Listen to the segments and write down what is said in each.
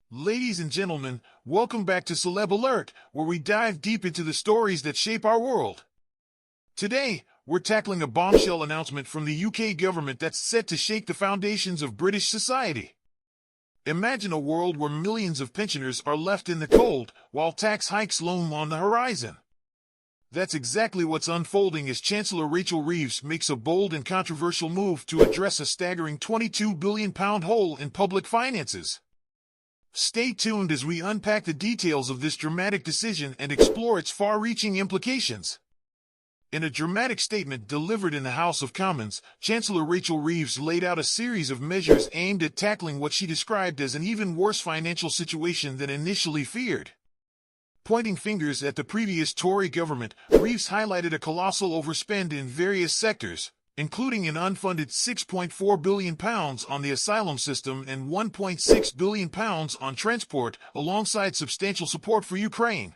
Ladies and gentlemen, welcome back to Celeb Alert, where we dive deep into the stories that shape our world. Today, we're tackling a bombshell announcement from the UK government that's set to shake the foundations of British society. Imagine a world where millions of pensioners are left in the cold, while tax hikes loom on the horizon. That's exactly what's unfolding as Chancellor Rachel Reeves makes a bold and controversial move to address a staggering £22 billion hole in public finances. Stay tuned as we unpack the details of this dramatic decision and explore its far-reaching implications. In a dramatic statement delivered in the House of Commons, Chancellor Rachel Reeves laid out a series of measures aimed at tackling what she described as an even worse financial situation than initially feared. Pointing fingers at the previous Tory government, Reeves highlighted a colossal overspend in various sectors, including an unfunded £6.4 billion on the asylum system and £1.6 billion on transport, alongside substantial support for Ukraine.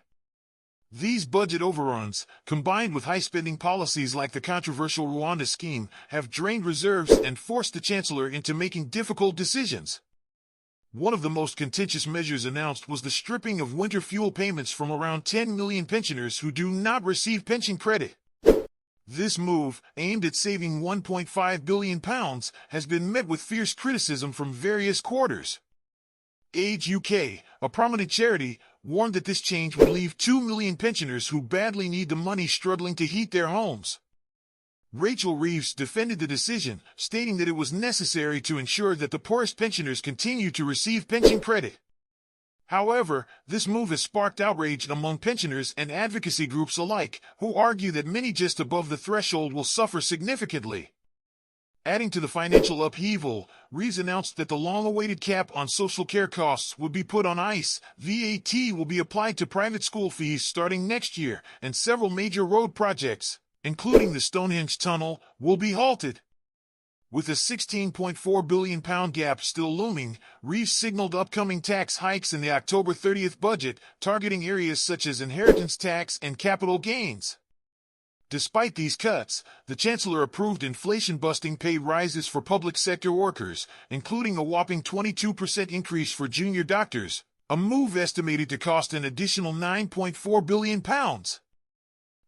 These budget overruns, combined with high-spending policies like the controversial Rwanda scheme, have drained reserves and forced the Chancellor into making difficult decisions. One of the most contentious measures announced was the stripping of winter fuel payments from around 10 million pensioners who do not receive pension credit. This move, aimed at saving £1.5 billion, has been met with fierce criticism from various quarters. Age UK, a prominent charity, warned that this change would leave 2 million pensioners who badly need the money struggling to heat their homes. Rachel Reeves defended the decision, stating that it was necessary to ensure that the poorest pensioners continue to receive pension credit. However, this move has sparked outrage among pensioners and advocacy groups alike, who argue that many just above the threshold will suffer significantly. Adding to the financial upheaval, Reeves announced that the long-awaited cap on social care costs would be put on ice, VAT will be applied to private school fees starting next year, and several major road projects, including the Stonehenge Tunnel, will be halted. With a £16.4 billion gap still looming, Reeves signaled upcoming tax hikes in the October 30th budget, targeting areas such as inheritance tax and capital gains. Despite these cuts, the Chancellor approved inflation-busting pay rises for public sector workers, including a whopping 22% increase for junior doctors, a move estimated to cost an additional £9.4 billion.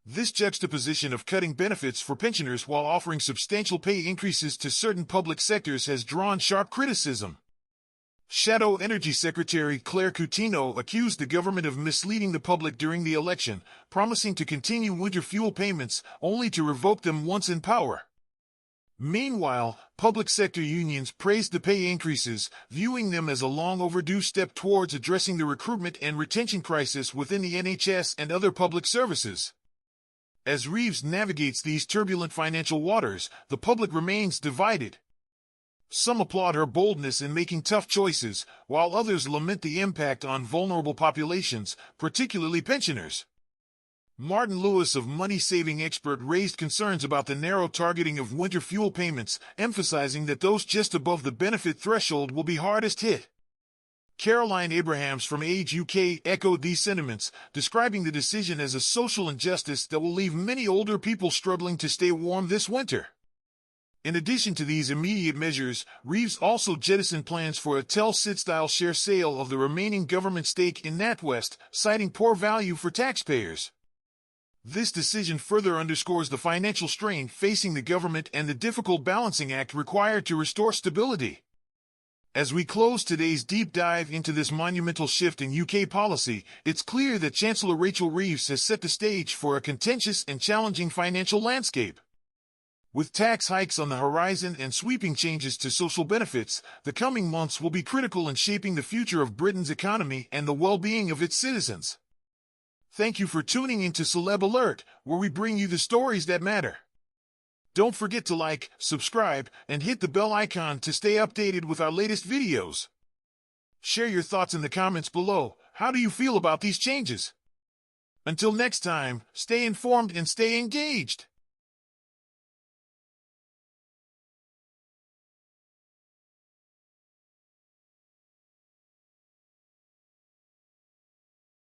This juxtaposition of cutting benefits for pensioners while offering substantial pay increases to certain public sectors has drawn sharp criticism. Shadow Energy Secretary Claire Coutinho accused the government of misleading the public during the election, promising to continue winter fuel payments only to revoke them once in power. Meanwhile, public sector unions praised the pay increases, viewing them as a long overdue step towards addressing the recruitment and retention crisis within the NHS and other public services. As Reeves navigates these turbulent financial waters, the public remains divided. Some applaud her boldness in making tough choices, while others lament the impact on vulnerable populations, particularly pensioners. Martin Lewis of Money Saving Expert raised concerns about the narrow targeting of winter fuel payments, emphasizing that those just above the benefit threshold will be hardest hit. Caroline Abrahams from Age UK echoed these sentiments, describing the decision as a social injustice that will leave many older people struggling to stay warm this winter. In addition to these immediate measures, Reeves also jettisoned plans for a tell-sit-style share sale of the remaining government stake in NatWest, citing poor value for taxpayers. This decision further underscores the financial strain facing the government and the difficult balancing act required to restore stability. As we close today's deep dive into this monumental shift in UK policy, it's clear that Chancellor Rachel Reeves has set the stage for a contentious and challenging financial landscape. With tax hikes on the horizon and sweeping changes to social benefits, the coming months will be critical in shaping the future of Britain's economy and the well-being of its citizens. Thank you for tuning into Celeb Alert, where we bring you the stories that matter. Don't forget to like, subscribe, and hit the bell icon to stay updated with our latest videos. Share your thoughts in the comments below. How do you feel about these changes? Until next time, stay informed and stay engaged.